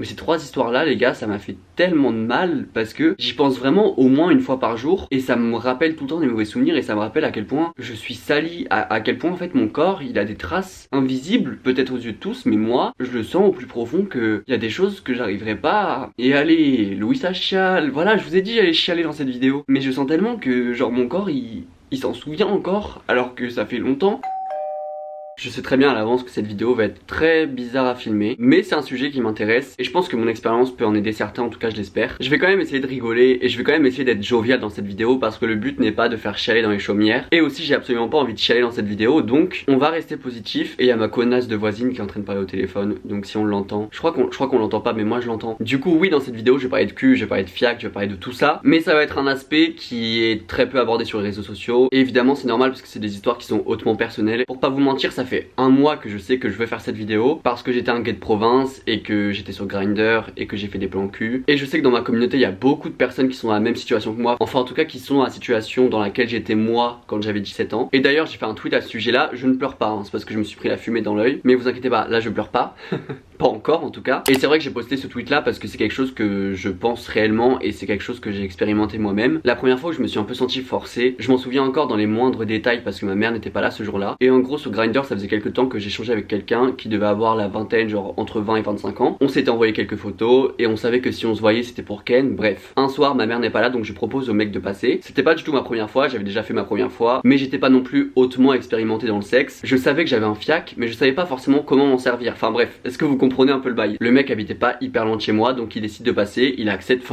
Mais ces trois histoires là les gars, ça m'a fait tellement de mal parce que j'y pense vraiment au moins une fois par jour et ça me rappelle tout le temps des mauvais souvenirs et ça me rappelle à quel point je suis sali, à quel point en fait mon corps il a des traces invisibles peut-être aux yeux de tous, mais moi je le sens au plus profond que il y a des choses que j'arriverai pas à... Et allez, Louisa chiale, voilà, je vous ai dit j'allais chialer dans cette vidéo, mais je sens tellement que genre mon corps il s'en souvient encore alors que ça fait longtemps. Je sais très bien à l'avance que cette vidéo va être très bizarre à filmer, mais c'est un sujet qui m'intéresse et je pense que mon expérience peut en aider certains, en tout cas je l'espère. Je vais quand même essayer de rigoler et je vais quand même essayer d'être jovial dans cette vidéo parce que le but n'est pas de faire chialer dans les chaumières. Et aussi j'ai absolument pas envie de chialer dans cette vidéo, donc on va rester positif. Et il y a ma connasse de voisine qui est en train de parler au téléphone, donc si on l'entend, je crois qu'on l'entend pas mais moi je l'entends. Du coup oui, dans cette vidéo je vais parler de cul, je vais parler de fiac, je vais parler de tout ça, mais ça va être un aspect qui est très peu abordé sur les réseaux sociaux. Et évidemment c'est normal parce que c'est des histoires qui sont hautement personnelles. Pour pas vous mentir, ça fait un mois que je sais que je veux faire cette vidéo parce que j'étais un gay de province et que j'étais sur Grindr et que j'ai fait des plans cul. Et je sais que dans ma communauté il y a beaucoup de personnes qui sont dans la même situation que moi, enfin en tout cas qui sont dans la situation dans laquelle j'étais moi quand j'avais 17 ans. Et d'ailleurs j'ai fait un tweet à ce sujet là, je ne pleure pas, hein, c'est parce que je me suis pris la fumée dans l'œil, mais vous inquiétez pas, là je pleure pas. Pas encore en tout cas. Et c'est vrai que j'ai posté ce tweet là parce que c'est quelque chose que je pense réellement et c'est quelque chose que j'ai expérimenté moi-même. La première fois où je me suis un peu senti forcé, je m'en souviens encore dans les moindres détails parce que ma mère n'était pas là ce jour là. Et en gros sur Grindr ça faisait quelques temps que j'échangeais avec quelqu'un qui devait avoir la vingtaine, genre entre 20 et 25 ans. On s'était envoyé quelques photos et on savait que si on se voyait c'était pour Ken. Bref, un soir ma mère n'est pas là donc je propose au mec de passer. C'était pas du tout ma première fois, j'avais déjà fait ma première fois, mais j'étais pas non plus hautement expérimenté dans le sexe. Je savais que j'avais un fiac mais je savais pas forcément comment m'en servir. Enfin bref, est-ce que vous comprenez un peu le bail? Le mec habitait pas hyper loin de chez moi donc il décide de passer, il accepte,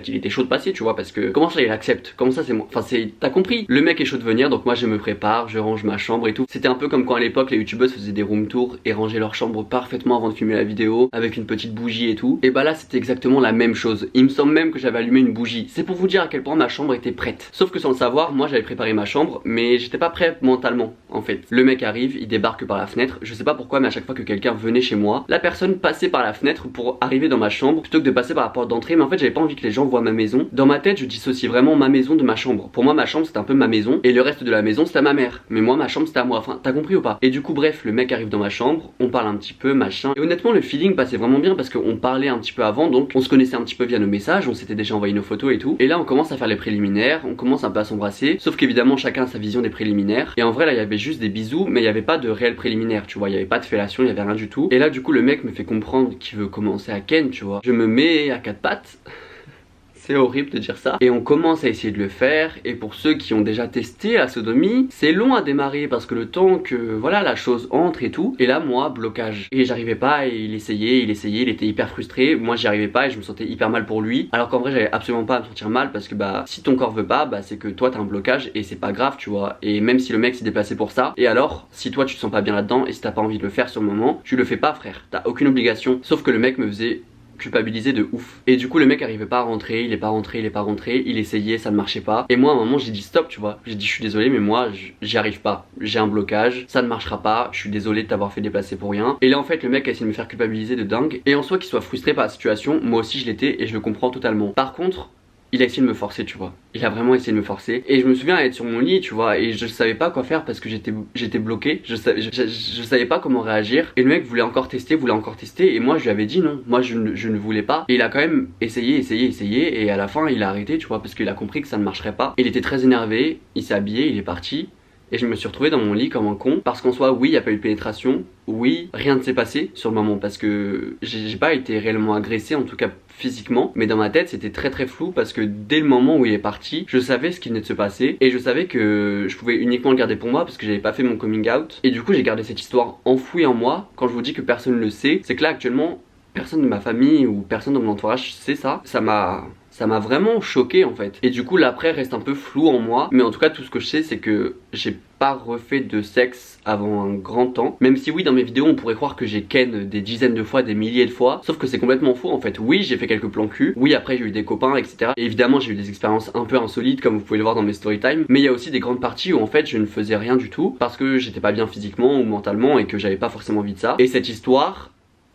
il était chaud de passer tu vois, parce que comment ça il accepte? Comment ça c'est moi? Enfin c'est, t'as compris? Le mec est chaud de venir donc moi je me prépare, je range ma chambre et tout. C'était un peu comme quand à l'époque les youtubeuses faisaient des room tours et rangeaient leur chambre parfaitement avant de filmer la vidéo avec une petite bougie et tout. Et bah là c'était exactement la même chose. Il me semble même que j'avais allumé une bougie. C'est pour vous dire à quel point ma chambre était prête. Sauf que sans le savoir, moi j'avais préparé ma chambre mais j'étais pas prêt mentalement en fait. Le mec arrive, il débarque par la fenêtre. Je sais pas pourquoi mais à chaque fois que quelqu'un venait chez moi, la personne passait par la fenêtre pour arriver dans ma chambre plutôt que de passer par la porte d'entrée. Mais en fait j'avais pas envie que les gens voient ma maison. Dans ma tête je dissocie vraiment ma maison de ma chambre. Pour moi ma chambre c'était un peu ma maison et le reste de la maison c'était à ma mère. Mais moi ma chambre c'était à moi. Enfin t'as compris ou pas? Et du coup bref, le mec arrive dans ma chambre, on parle un petit peu machin. Et honnêtement le feeling passait vraiment bien parce qu'on parlait un petit peu avant, donc on se connaissait un petit peu via nos messages, on s'était déjà envoyé nos photos et tout. Et là on commence à faire les préliminaires, on commence un peu à s'embrasser. Sauf qu'évidemment chacun a sa vision des préliminaires. Et en vrai là il y avait juste des bisous mais il y avait pas de réel préliminaire tu vois, il y avait pas de fellation, il y avait rien du tout. Et là du coup le mec me fait comprendre qu'il veut commencer à ken tu vois. Je me mets à quatre pattes. C'est horrible de dire ça. Et on commence à essayer de le faire. Et pour ceux qui ont déjà testé la sodomie, c'est long à démarrer parce que le temps que voilà la chose entre et tout. Et là moi blocage. Et j'arrivais pas et il essayait, il était hyper frustré. Moi j'y arrivais pas et je me sentais hyper mal pour lui. Alors qu'en vrai j'avais absolument pas à me sentir mal parce que bah si ton corps veut pas, bah c'est que toi t'as un blocage et c'est pas grave tu vois. Et même si le mec s'est déplacé pour ça, et alors si toi tu te sens pas bien là-dedans et si t'as pas envie de le faire sur le moment, tu le fais pas frère. T'as aucune obligation. Sauf que le mec me faisait culpabilisé de ouf. Et du coup le mec arrivait pas à rentrer, il est pas rentré, il essayait, ça ne marchait pas. Et moi à un moment j'ai dit stop tu vois, j'ai dit je suis désolé mais moi j'y arrive pas, j'ai un blocage, ça ne marchera pas, je suis désolé de t'avoir fait déplacer pour rien. Et là en fait le mec a essayé de me faire culpabiliser de dingue. Et en soi qu'il soit frustré par la situation, moi aussi je l'étais et je le comprends totalement. Par contre il a essayé de me forcer tu vois, il a vraiment essayé de me forcer. Et je me souviens être sur mon lit tu vois, et je savais pas quoi faire parce que j'étais bloqué, je savais pas comment réagir. Et le mec voulait encore tester et moi je lui avais dit non, moi je ne voulais pas. Et il a quand même essayé et à la fin il a arrêté tu vois, parce qu'il a compris que ça ne marcherait pas. Il était très énervé, il s'est habillé, il est parti. Et je me suis retrouvé dans mon lit comme un con. Parce qu'en soi, oui, il n'y a pas eu de pénétration. Oui, rien ne s'est passé sur le moment. Parce que j'ai pas été réellement agressé, en tout cas physiquement. Mais dans ma tête, c'était très très flou. Parce que dès le moment où il est parti, je savais ce qui venait de se passer. Et je savais que je pouvais uniquement le garder pour moi. Parce que j'avais pas fait mon coming out. Et du coup, j'ai gardé cette histoire enfouie en moi. Quand je vous dis que personne ne le sait, c'est que là actuellement, personne de ma famille ou personne dans mon entourage sait ça. Ça m'a vraiment choqué en fait. Et du coup l'après reste un peu flou en moi. Mais en tout cas tout ce que je sais c'est que j'ai pas refait de sexe avant un grand temps. Même si oui dans mes vidéos on pourrait croire que j'ai ken des dizaines de fois, des milliers de fois. Sauf que c'est complètement faux en fait. Oui j'ai fait quelques plans cul. Oui après j'ai eu des copains etc. Et évidemment j'ai eu des expériences un peu insolites comme vous pouvez le voir dans mes story time. Mais il y a aussi des grandes parties où en fait je ne faisais rien du tout. Parce que j'étais pas bien physiquement ou mentalement et que j'avais pas forcément envie de ça. Et cette histoire,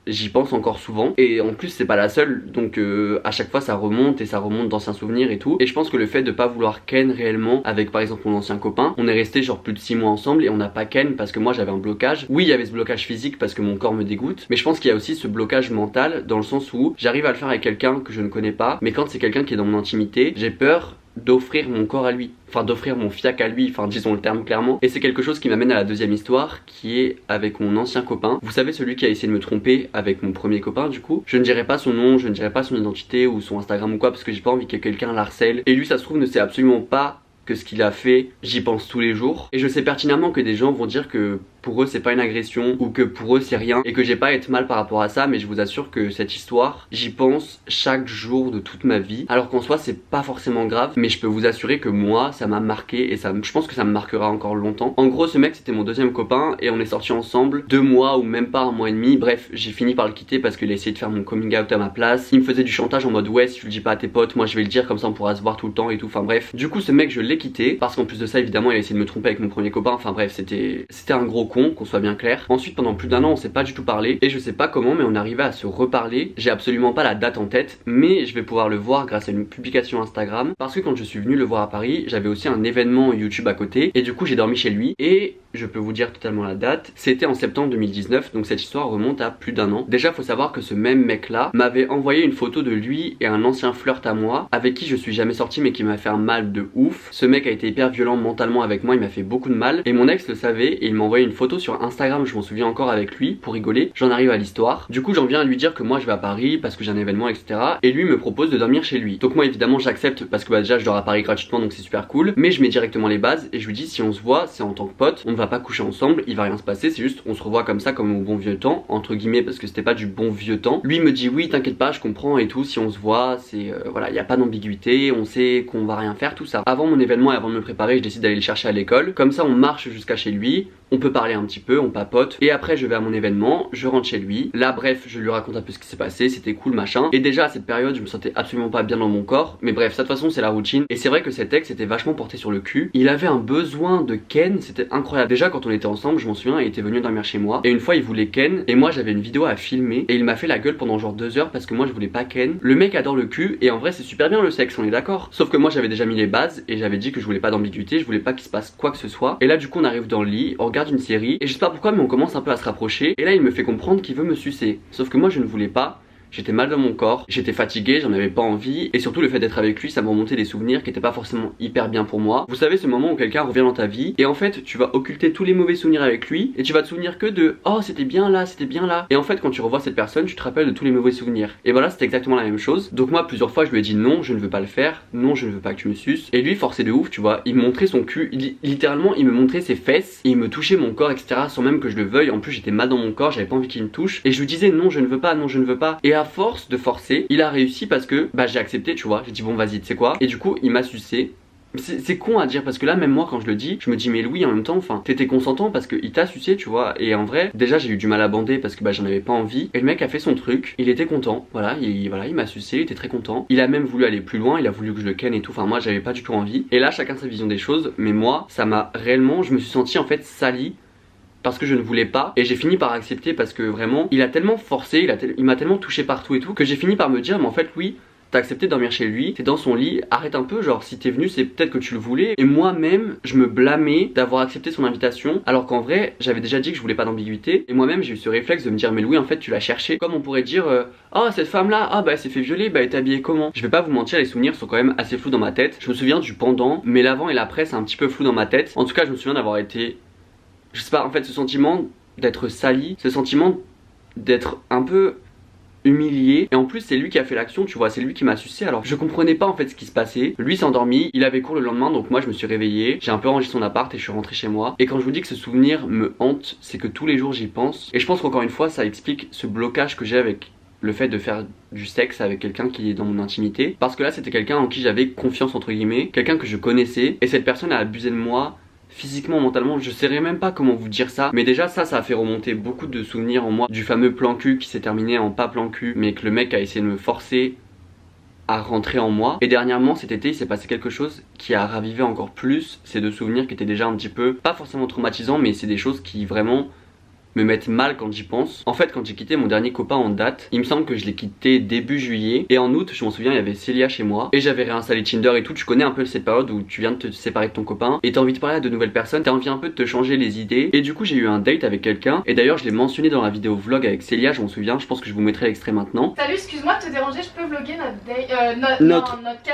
j'y pense encore souvent. Et en plus c'est pas la seule, donc à chaque fois ça remonte et ça remonte d'anciens souvenirs et tout. Et je pense que le fait de pas vouloir ken réellement avec par exemple mon ancien copain, on est resté genre plus de 6 mois ensemble et on n'a pas ken parce que moi j'avais un blocage. Oui, il y avait ce blocage physique parce que mon corps me dégoûte, mais je pense qu'il y a aussi ce blocage mental dans le sens où j'arrive à le faire avec quelqu'un que je ne connais pas, mais quand c'est quelqu'un qui est dans mon intimité, j'ai peur d'offrir mon corps à lui, enfin d'offrir mon fiac à lui, enfin disons le terme clairement. Et c'est quelque chose qui m'amène à la deuxième histoire qui est avec mon ancien copain. Vous savez, celui qui a essayé de me tromper avec mon premier copain du coup. Je ne dirai pas son nom, je ne dirai pas son identité ou son Instagram ou quoi parce que j'ai pas envie que quelqu'un l'harcèle. Et lui ça se trouve ne sait absolument pas que ce qu'il a fait, j'y pense tous les jours. Et je sais pertinemment que des gens vont dire que pour eux c'est pas une agression ou que pour eux c'est rien et que j'ai pas à être mal par rapport à ça, mais je vous assure que cette histoire, j'y pense chaque jour de toute ma vie. Alors qu'en soi c'est pas forcément grave, mais je peux vous assurer que moi ça m'a marqué et ça, je pense que ça me marquera encore longtemps. En gros, ce mec c'était mon deuxième copain et on est sortis ensemble 2 mois ou même pas 1 mois et demi. Bref, j'ai fini par le quitter parce qu'il a essayé de faire mon coming out à ma place. Il me faisait du chantage en mode ouais, si tu le dis pas à tes potes, moi je vais le dire, comme ça on pourra se voir tout le temps et tout. Enfin bref, du coup ce mec je l'ai quitté parce qu'en plus de ça évidemment il a essayé de me tromper avec mon premier copain. Enfin bref, c'était un gros con, qu'on soit bien clair. Ensuite pendant plus d'1 an on s'est pas du tout parlé et je sais pas comment mais on arrivait à se reparler. J'ai absolument pas la date en tête, mais je vais pouvoir le voir grâce à une publication Instagram parce que quand je suis venu le voir à Paris, j'avais aussi un événement YouTube à côté et du coup j'ai dormi chez lui et je peux vous dire totalement la date, c'était en septembre 2019, donc cette histoire remonte à plus d'1 an. Déjà faut savoir que ce même mec là m'avait envoyé une photo de lui et un ancien flirt à moi avec qui je suis jamais sorti mais qui m'a fait un mal de ouf. Ce mec a été hyper violent mentalement avec moi, il m'a fait beaucoup de mal et mon ex le savait et il m'a envoyé une photo sur Instagram, je m'en souviens encore avec lui pour rigoler. J'en arrive à l'histoire, du coup j'en viens à lui dire que moi je vais à Paris parce que j'ai un événement etc et lui me propose de dormir chez lui. Donc moi évidemment j'accepte parce que déjà je dors à Paris gratuitement donc c'est super cool, mais je mets directement les bases et je lui dis si on se voit c'est en tant que pote, on ne va pas coucher ensemble, il va rien se passer, c'est juste on se revoit comme ça comme au bon vieux temps entre guillemets parce que c'était pas du bon vieux temps. Lui me dit oui t'inquiète pas je comprends et tout, si on se voit c'est voilà, il y a pas d'ambiguïté, on sait qu'on va rien faire tout ça. Avant mon événement et avant de me préparer je décide d'aller le chercher à l'école, comme ça on marche jusqu'à chez lui, on peut parler un petit peu, on papote et après je vais à mon événement, je rentre chez lui. Là bref je lui raconte un peu ce qui s'est passé, c'était cool machin et déjà à cette période je me sentais absolument pas bien dans mon corps, mais bref de toute façon c'est la routine et c'est vrai que cet ex était vachement porté sur le cul, il avait un besoin de ken, c'était incroyable. Déjà quand on était ensemble je m'en souviens, il était venu dormir chez moi et une fois il voulait ken et moi j'avais une vidéo à filmer et il m'a fait la gueule pendant genre 2 heures parce que moi je voulais pas ken. Le mec adore le cul et en vrai c'est super bien le sexe, on est d'accord, sauf que moi j'avais déjà mis les bases et j'avais dit que je voulais pas d'ambiguïté, je voulais pas qu'il se passe quoi que ce soit. Et là du coup on arrive dans le lit, on regarde une série et je sais pas pourquoi mais on commence un peu à se rapprocher et là il me fait comprendre qu'il veut me sucer, sauf que moi je ne voulais pas. J'étais mal dans mon corps, j'étais fatigué, j'en avais pas envie et surtout le fait d'être avec lui ça me remontait des souvenirs qui étaient pas forcément hyper bien pour moi. Vous savez ce moment où quelqu'un revient dans ta vie et en fait tu vas occulter tous les mauvais souvenirs avec lui et tu vas te souvenir que de oh c'était bien là, c'était bien là, et en fait quand tu revois cette personne tu te rappelles de tous les mauvais souvenirs. Et voilà c'était exactement la même chose. Donc moi plusieurs fois je lui ai dit non je ne veux pas le faire, non je ne veux pas que tu me suces, et lui forcé de ouf tu vois, il me montrait son cul, littéralement il me montrait ses fesses, et il me touchait mon corps etc sans même que je le veuille. En plus j'étais mal dans mon corps, j'avais pas envie qu'il me touche et je lui disais non je ne veux pas, non je ne veux pas, et à force de forcer il a réussi parce que bah j'ai accepté tu vois, j'ai dit bon vas-y tu sais quoi, et du coup il m'a sucé. C'est con à dire parce que là même moi quand je le dis je me dis mais Louis en même temps enfin t'étais consentant parce qu'il t'a sucé tu vois, et en vrai déjà j'ai eu du mal à bander parce que bah j'en avais pas envie et le mec a fait son truc, il était content, voilà il m'a sucé, il était très content, il a même voulu aller plus loin, il a voulu que je le ken et tout, enfin moi j'avais pas du tout envie et là chacun sa vision des choses, mais moi ça m'a réellement, je me suis senti en fait sali parce que je ne voulais pas et j'ai fini par accepter parce que vraiment il a tellement forcé, il m'a tellement touché partout et tout que j'ai fini par me dire mais en fait oui t'as accepté de dormir chez lui, t'es dans son lit, arrête un peu, genre si t'es venu c'est peut-être que tu le voulais. Et moi-même je me blâmais d'avoir accepté son invitation alors qu'en vrai j'avais déjà dit que je voulais pas d'ambiguïté et moi-même j'ai eu ce réflexe de me dire mais Louis en fait tu l'as cherché, comme on pourrait dire oh cette femme là, ah bah elle s'est fait violer, bah elle est habillée comment. Je vais pas vous mentir, les souvenirs sont quand même assez flous dans ma tête, je me souviens du pendant mais l'avant et l'après c'est un petit peu flou dans ma tête. En tout cas je me souviens d'avoir été, je sais pas en fait, ce sentiment d'être sali, ce sentiment d'être un peu humilié, et en plus c'est lui qui a fait l'action tu vois, c'est lui qui m'a sucé alors je comprenais pas en fait ce qui se passait. Lui s'est endormi, il avait cours le lendemain donc moi je me suis réveillé, j'ai un peu rangé son appart et je suis rentré chez moi, et quand je vous dis que ce souvenir me hante c'est que tous les jours j'y pense et je pense qu'encore une fois ça explique ce blocage que j'ai avec le fait de faire du sexe avec quelqu'un qui est dans mon intimité, parce que là c'était quelqu'un en qui j'avais confiance entre guillemets, quelqu'un que je connaissais, et cette personne a abusé de moi physiquement, mentalement, je saurais même pas comment vous dire ça, mais déjà ça a fait remonter beaucoup de souvenirs en moi, du fameux plan cul qui s'est terminé en pas plan cul mais que le mec a essayé de me forcer à rentrer en moi. Et dernièrement cet été il s'est passé quelque chose qui a ravivé encore plus ces deux souvenirs qui étaient déjà un petit peu, pas forcément traumatisants, mais c'est des choses qui vraiment me mettent mal quand j'y pense. En fait, quand j'ai quitté mon dernier copain en date, il me semble que je l'ai quitté début juillet. Et en août, je m'en souviens, il y avait Célia chez moi. Et j'avais réinstallé Tinder et tout. Tu connais un peu cette période où tu viens de te séparer de ton copain et t'as envie de parler à de nouvelles personnes, t'as envie un peu de te changer les idées. Et du coup, j'ai eu un date avec quelqu'un. Et d'ailleurs, je l'ai mentionné dans la vidéo vlog avec Célia, je m'en souviens. Je pense que je vous mettrai l'extrait maintenant. Salut, excuse-moi de te déranger, je peux vlogger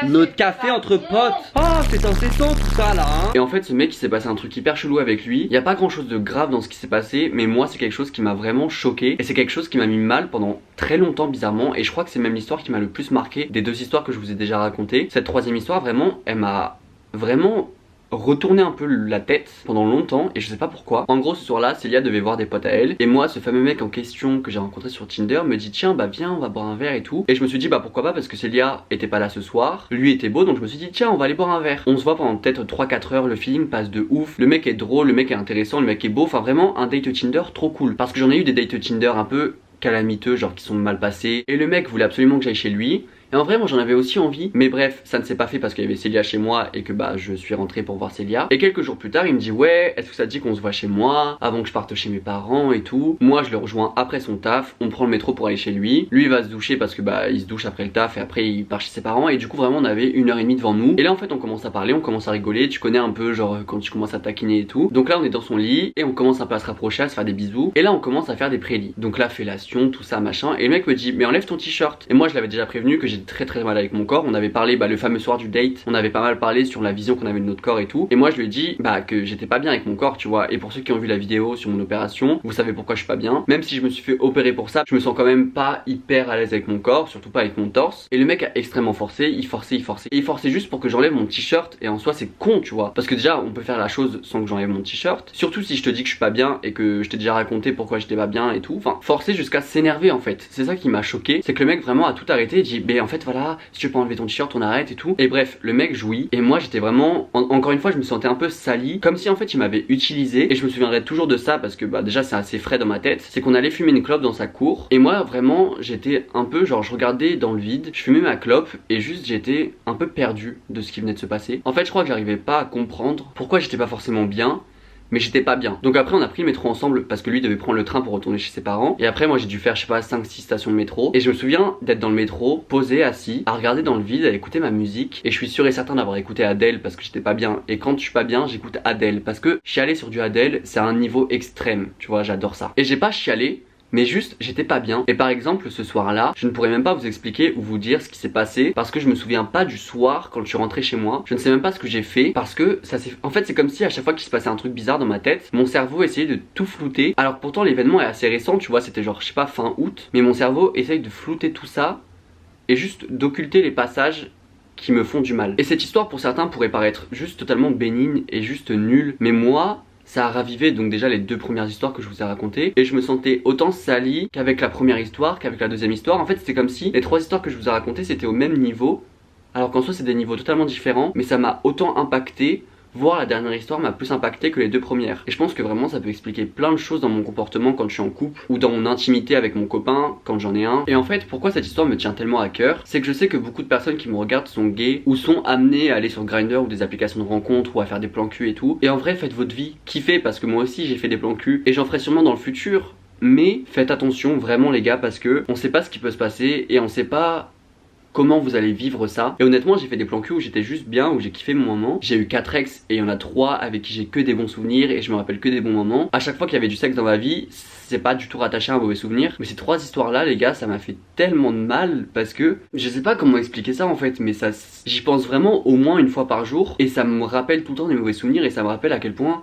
notre café entre potes. Oh, c'est incessant tout ça là, hein. Et en fait, ce mec, il s'est passé un truc hyper chelou avec lui. Il y a pas grand chose de grave dans ce qui s'est passé, mais moi, c'est quelque chose qui m'a vraiment choqué. Et c'est quelque chose qui m'a mis mal pendant très longtemps, bizarrement. Et je crois que c'est même l'histoire qui m'a le plus marqué des deux histoires que je vous ai déjà racontées. Cette troisième histoire, vraiment, elle m'a vraiment retourner un peu la tête pendant longtemps et je sais pas pourquoi. En gros, ce soir-là, Célia devait voir des potes à elle et moi, ce fameux mec en question que j'ai rencontré sur Tinder me dit tiens bah viens on va boire un verre et tout. Et je me suis dit bah pourquoi pas, parce que Célia était pas là ce soir, lui était beau, donc je me suis dit tiens on va aller boire un verre. On se voit pendant peut-être 3-4 heures, le feeling passe de ouf, le mec est drôle, le mec est intéressant, le mec est beau, enfin vraiment un date Tinder trop cool. Parce que j'en ai eu des dates Tinder un peu calamiteux, genre qui sont mal passés, et le mec voulait absolument que j'aille chez lui. Et en vrai moi j'en avais aussi envie, mais bref ça ne s'est pas fait parce qu'il y avait Célia chez moi et que bah je suis rentré pour voir Célia. Et quelques jours plus tard il me dit ouais est-ce que ça te dit qu'on se voit chez moi avant que je parte chez mes parents et tout. Moi je le rejoins après son taf, on prend le métro pour aller chez lui. Lui il va se doucher parce que bah il se douche après le taf et après il part chez ses parents. Et du coup vraiment on avait 1h30 devant nous. Et là en fait on commence à parler, on commence à rigoler. Tu connais un peu genre quand tu commences à taquiner et tout. Donc là on est dans son lit et on commence un peu à se rapprocher, à se faire des bisous. Et là on commence à faire des prélits. Donc là fellation, tout ça machin. Et le mec me dit mais enlève ton t-shirt. Et moi je l'avais déjà prévenu que j'étais très mal avec mon corps. On avait parlé le fameux soir du date, on avait pas mal parlé sur la vision qu'on avait de notre corps et tout. Et moi je lui ai dit que j'étais pas bien avec mon corps, tu vois. Et pour ceux qui ont vu la vidéo sur mon opération, vous savez pourquoi je suis pas bien. Même si je me suis fait opérer pour ça, je me sens quand même pas hyper à l'aise avec mon corps, surtout pas avec mon torse. Et le mec a extrêmement forcé, il forçait. Et il forçait juste pour que j'enlève mon t-shirt. Et en soi c'est con, tu vois. Parce que déjà on peut faire la chose sans que j'enlève mon t-shirt. Surtout si je te dis que je suis pas bien et que je t'ai déjà raconté pourquoi j'étais pas bien et tout. Enfin, forcer jusqu'à s'énerver en fait. C'est ça qui m'a choqué. C'est que le mec vraiment a tout arrêté et dit en fait voilà, si tu veux pas enlever ton t-shirt on arrête et tout. Et bref, le mec jouit et moi j'étais vraiment encore une fois je me sentais un peu sali, comme si en fait il m'avait utilisé. Et je me souviendrai toujours de ça parce que déjà c'est assez frais dans ma tête. C'est qu'on allait fumer une clope dans sa cour et moi vraiment j'étais un peu genre je regardais dans le vide, je fumais ma clope et juste j'étais un peu perdu de ce qui venait de se passer. En fait je crois que j'arrivais pas à comprendre pourquoi j'étais pas forcément bien, mais j'étais pas bien. Donc après on a pris le métro ensemble parce que lui devait prendre le train pour retourner chez ses parents. Et après moi j'ai dû faire je sais pas 5-6 stations de métro. Et je me souviens d'être dans le métro, posé, assis, à regarder dans le vide, à écouter ma musique. Et je suis sûr et certain d'avoir écouté Adele parce que j'étais pas bien. Et quand je suis pas bien j'écoute Adele parce que chialer sur du Adele c'est un niveau extrême. Tu vois, j'adore ça. Et j'ai pas chialé, mais juste j'étais pas bien. Et par exemple ce soir là je ne pourrais même pas vous expliquer ou vous dire ce qui s'est passé parce que je me souviens pas du soir quand je suis rentré chez moi. Je ne sais même pas ce que j'ai fait parce que ça s'est... En fait c'est comme si à chaque fois qu'il se passait un truc bizarre dans ma tête, mon cerveau essayait de tout flouter. Alors pourtant l'événement est assez récent, tu vois, c'était genre je sais pas fin août, mais mon cerveau essaye de flouter tout ça et juste d'occulter les passages qui me font du mal. Et cette histoire pour certains pourrait paraître juste totalement bénigne et juste nulle, mais moi ça a ravivé donc déjà les deux premières histoires que je vous ai racontées. Et je me sentais autant sali qu'avec la première histoire, qu'avec la deuxième histoire. En fait c'était comme si les trois histoires que je vous ai racontées c'était au même niveau, alors qu'en soi c'est des niveaux totalement différents. Mais ça m'a autant impacté, voire la dernière histoire m'a plus impacté que les deux premières. Et je pense que vraiment ça peut expliquer plein de choses dans mon comportement quand je suis en couple, ou dans mon intimité avec mon copain quand j'en ai un. Et en fait pourquoi cette histoire me tient tellement à cœur, c'est que je sais que beaucoup de personnes qui me regardent sont gays ou sont amenées à aller sur Grindr ou des applications de rencontres ou à faire des plans cul et tout. Et en vrai faites votre vie, kiffez, parce que moi aussi j'ai fait des plans cul et j'en ferai sûrement dans le futur. Mais faites attention vraiment les gars, parce que on sait pas ce qui peut se passer et on sait pas comment vous allez vivre ça. Et honnêtement j'ai fait des plans cul où j'étais juste bien, où j'ai kiffé mon moment. J'ai eu 4 ex et il y en a 3 avec qui j'ai que des bons souvenirs et je me rappelle que des bons moments. À chaque fois qu'il y avait du sexe dans ma vie, c'est pas du tout rattaché à un mauvais souvenir. Mais ces 3 histoires là les gars, ça m'a fait tellement de mal parce que je sais pas comment expliquer ça en fait, mais ça, j'y pense vraiment au moins une fois par jour et ça me rappelle tout le temps des mauvais souvenirs. Et ça me rappelle à quel point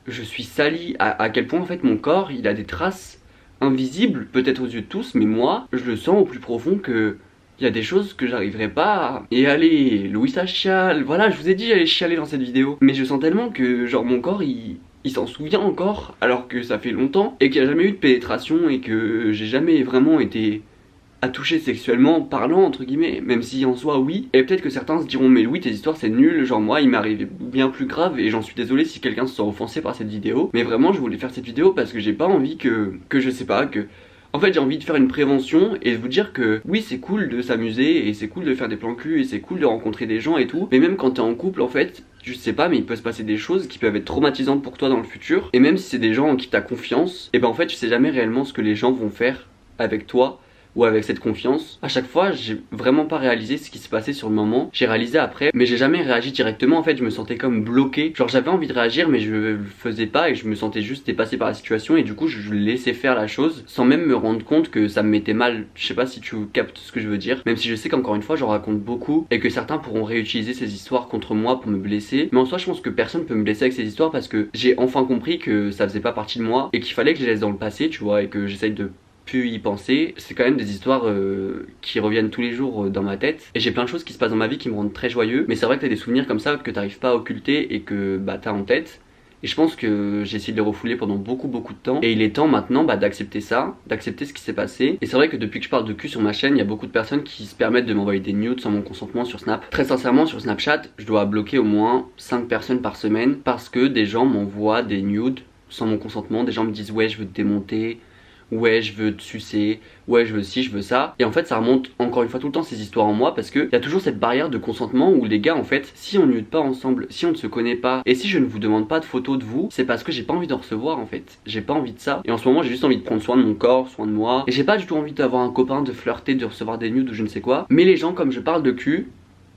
je suis sali, à quel point en fait mon corps il a des traces invisibles peut-être aux yeux de tous, mais moi je le sens au plus profond que il y a des choses que j'arriverai pas à... Et allez, Louis ça chiale. Voilà, je vous ai dit j'allais chialer dans cette vidéo. Mais je sens tellement que genre mon corps il s'en souvient encore alors que ça fait longtemps et qu'il n'y a jamais eu de pénétration et que j'ai jamais vraiment été à toucher sexuellement parlant entre guillemets, même si en soi oui. Et peut-être que certains se diront mais Louis tes histoires c'est nul, genre moi il m'est arrivé bien plus grave et j'en suis désolé si quelqu'un se sent offensé par cette vidéo. Mais vraiment je voulais faire cette vidéo parce que j'ai pas envie que je sais pas, que... En fait j'ai envie de faire une prévention et de vous dire que oui c'est cool de s'amuser et c'est cool de faire des plans cul et c'est cool de rencontrer des gens et tout, mais même quand t'es en couple en fait je sais pas, mais il peut se passer des choses qui peuvent être traumatisantes pour toi dans le futur. Et même si c'est des gens en qui t'as confiance, et ben en fait tu sais jamais réellement ce que les gens vont faire avec toi ou avec cette confiance. À chaque fois, j'ai vraiment pas réalisé ce qui se passait sur le moment. J'ai réalisé après, mais j'ai jamais réagi directement. En fait, je me sentais comme bloqué. Genre j'avais envie de réagir, mais je le faisais pas et je me sentais juste dépassé par la situation. Et du coup, je laissais faire la chose sans même me rendre compte que ça me mettait mal. Je sais pas si tu captes ce que je veux dire. Même si je sais qu'encore une fois, j'en raconte beaucoup et que certains pourront réutiliser ces histoires contre moi pour me blesser. Mais en soi, je pense que personne peut me blesser avec ces histoires parce que j'ai enfin compris que ça faisait pas partie de moi et qu'il fallait que je les laisse dans le passé, tu vois, et que j'essaye de pu y penser. C'est quand même des histoires qui reviennent tous les jours dans ma tête et j'ai plein de choses qui se passent dans ma vie qui me rendent très joyeux, mais c'est vrai que t'as des souvenirs comme ça que t'arrives pas à occulter et que bah t'as en tête. Et je pense que j'ai essayé de les refouler pendant beaucoup de temps. Et il est temps maintenant d'accepter ça, d'accepter ce qui s'est passé. Et c'est vrai que depuis que je parle de cul sur ma chaîne, il y a beaucoup de personnes qui se permettent de m'envoyer des nudes sans mon consentement sur Snap. Très sincèrement, sur Snapchat, je dois bloquer au moins 5 personnes par semaine parce que des gens m'envoient des nudes sans mon consentement. Des gens me disent ouais je veux te démonter, ouais je veux te sucer, ouais je veux ci, je veux ça. Et en fait ça remonte encore une fois tout le temps ces histoires en moi parce que y a toujours cette barrière de consentement où les gars en fait si on nude pas ensemble, si on ne se connaît pas et si je ne vous demande pas de photos de vous, c'est parce que j'ai pas envie d'en recevoir en fait. J'ai pas envie de ça. Et en ce moment j'ai juste envie de prendre soin de mon corps, soin de moi. Et j'ai pas du tout envie d'avoir un copain, de flirter, de recevoir des nudes ou je ne sais quoi. Mais les gens comme je parle de cul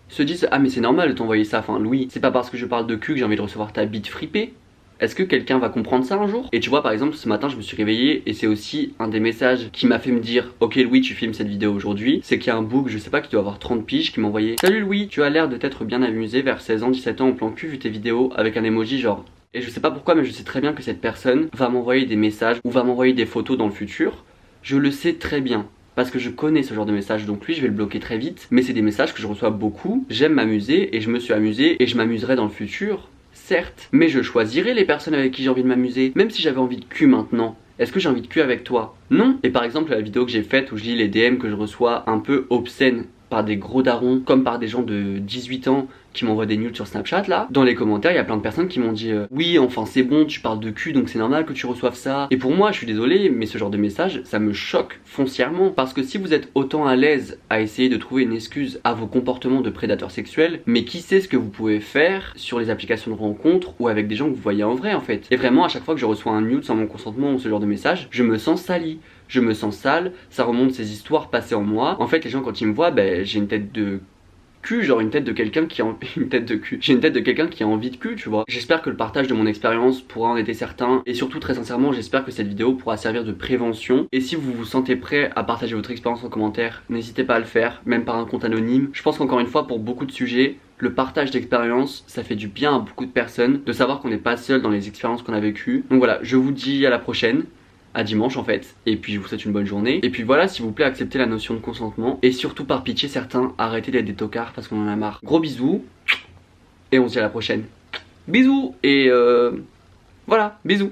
se disent ah mais c'est normal de t'envoyer ça, enfin Louis, c'est pas parce que je parle de cul que j'ai envie de recevoir ta bite fripée. Est-ce que quelqu'un va comprendre ça un jour? Et tu vois par exemple ce matin je me suis réveillé et c'est aussi un des messages qui m'a fait me dire ok Louis tu filmes cette vidéo aujourd'hui. C'est qu'il y a un bouc je sais pas qui doit avoir 30 piges qui m'a envoyé salut Louis tu as l'air de t'être bien amusé vers 16 ans 17 ans au plan cul vu tes vidéos avec un emoji genre. Et je sais pas pourquoi mais je sais très bien que cette personne va m'envoyer des messages ou va m'envoyer des photos dans le futur. Je le sais très bien. Parce que je connais ce genre de messages, donc lui je vais le bloquer très vite. Mais c'est des messages que je reçois beaucoup. J'aime m'amuser et je me suis amusé et je m'amuserai dans le futur. Certes, mais je choisirai les personnes avec qui j'ai envie de m'amuser. Même si j'avais envie de cul maintenant, est-ce que j'ai envie de cul avec toi? Non. Et par exemple la vidéo que j'ai faite où je lis les DM que je reçois un peu obscènes par des gros darons, comme par des gens de 18 ans qui m'envoient des nudes sur Snapchat là. Dans les commentaires il y a plein de personnes qui m'ont dit oui enfin c'est bon tu parles de cul donc c'est normal que tu reçoives ça. Et pour moi je suis désolé mais ce genre de message ça me choque foncièrement. Parce que si vous êtes autant à l'aise à essayer de trouver une excuse à vos comportements de prédateurs sexuels, mais qui sait ce que vous pouvez faire sur les applications de rencontres ou avec des gens que vous voyez en vrai en fait. Et vraiment à chaque fois que je reçois un nude sans mon consentement ou ce genre de message, je me sens sali. Je me sens sale, ça remonte ces histoires passées en moi. En fait les gens quand ils me voient, ben, j'ai une tête de cul, genre une tête de quelqu'un qui a une tête de cul. J'ai une tête de quelqu'un qui a envie de cul, tu vois. J'espère que le partage de mon expérience pourra en aider certains et surtout très sincèrement, j'espère que cette vidéo pourra servir de prévention. Et si vous vous sentez prêt à partager votre expérience en commentaire, n'hésitez pas à le faire, même par un compte anonyme. Je pense qu'encore une fois pour beaucoup de sujets, le partage d'expérience, ça fait du bien à beaucoup de personnes de savoir qu'on n'est pas seul dans les expériences qu'on a vécues. Donc voilà, je vous dis à la prochaine. À dimanche en fait, et puis je vous souhaite une bonne journée. Et puis voilà, s'il vous plaît acceptez la notion de consentement. Et surtout par pitié certains, arrêtez d'être des tocards parce qu'on en a marre. Gros bisous, et on se dit à la prochaine. Bisous, et voilà, bisous.